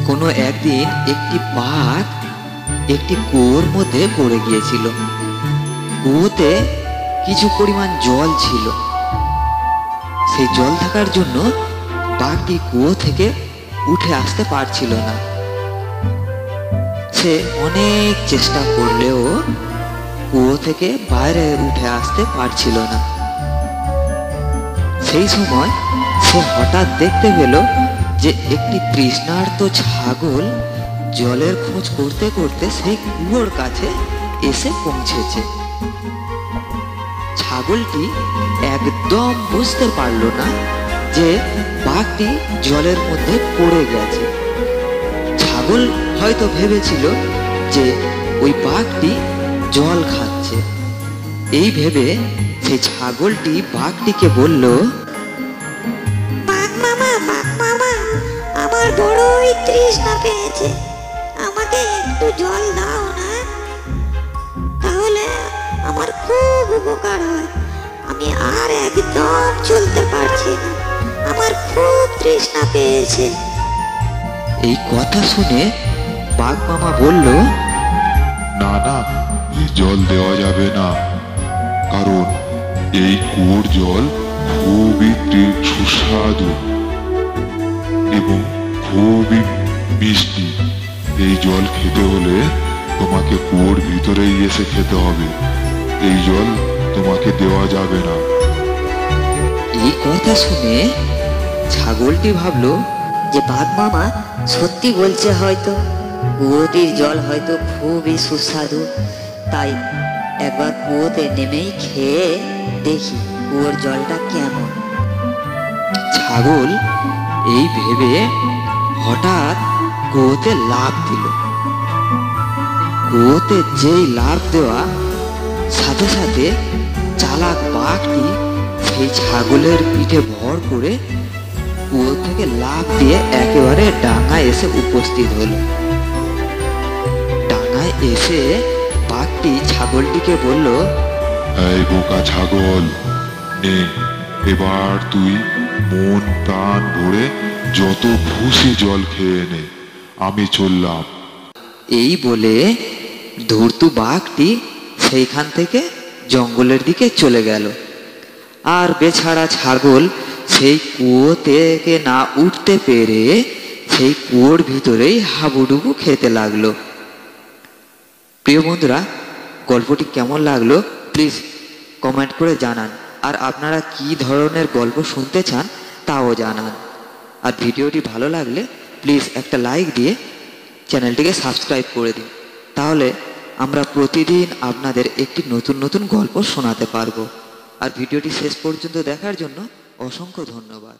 কোনো একদিন একটি বাঘ একটি কুয়োর মধ্যে পড়ে গিয়েছিল। কুয়োতে কিছু পরিমাণ জল ছিল। সেই জল থাকার জন্য বাঘটি কুয়ো থেকে উঠে আসতে পারছিল না। সে অনেক চেষ্টা করলেও কুয়ো থেকে বাইরে উঠে আসতে পারছিল না। সেই সময় সে হঠাৎ দেখতে পেল যে একটি তৃষ্ণার্ত ছাগল জলের খোঁজ করতে করতে সেই কুয়োর কাছে এসে পৌঁছেছে। ছাগলটি একদম বুঝতে পারল না যে বাঘটি জলের মধ্যে পড়ে গেছে। ছাগল হয়তো ভেবেছিল যে ওই বাঘটি জল খাচ্ছে। এই ভেবে সেই ছাগলটি বাঘটিকে বলল, বাঘ মামা, আমার বড়ই তৃষ্ণা পেয়েছে, আমাকে একটু জল দাও না, তাহলে আমার খুব উপকার হয়। আমি আর একদম চলতে পারছি না, আমার খুব তৃষ্ণা পেয়েছে। এই কথা শুনে বাঘ মামা বলল, না না, এই জল দেওয়া যাবে না, কারণ এই কুয়োর জল খুবই সুস্বাদু এবং খুবই মিষ্টি। এই জল খেতে হলে তোমাকে কুয়োর ভিতরেই এসে খেতে হবে, এই জল তোমাকে দেওয়া যাবে না। এই কথা শুনে ছাগলটি ভাবল যে বাঘ মামা সত্যি বলছে, হয়তো কুয়োটির জল হয়তো খুবই সুস্বাদু, তাই একবার কুয়োতে নেমেই খেয়ে দেখি কুয়োর জলটা কেমন। ছাগল এই ভেবে হঠাৎ কুয়োতে লাফ দিল। কুয়োতে যেই লাফ দেওয়া সাথে সাথে চালাক বাঘটি সেই ছাগলের পিঠে ভর করে কুয়ো থেকে লাফ দিয়ে একেবারে ডাঙায় এসে উপস্থিত হলো। ডাঙায় এসে বাঘটি ছাগলটিকে বলল, এই বোকা ছাগল, নে এবার তুই মন প্রাণ ভরে যত খুশি জল খেয়ে নে, আমি চললাম। এই বলে ধূর্ত বাঘটি সেইখান থেকে জঙ্গলের দিকে চলে গেল। আর বেছাড়া ছাগল সেই কুয়ো থেকে না উঠতে পেরে সেই কুয়োর ভিতরেই হাবুডুবু খেতে লাগলো। প্রিয় বন্ধুরা, গল্পটি কেমন লাগলো প্লিজ কমেন্ট করে জানান। আর আপনারা কি ধরনের গল্প শুনতে চান তাও জানান। আর ভিডিওটি ভালো লাগলে প্লিজ একটা লাইক দিয়ে চ্যানেলটিকে সাবস্ক্রাইব করে দিন, তাহলে আমরা প্রতিদিন আপনাদের একটি নতুন নতুন গল্প শোনাতে পারবো। আর ভিডিওটি শেষ পর্যন্ত দেখার জন্য অসংখ্য ধন্যবাদ।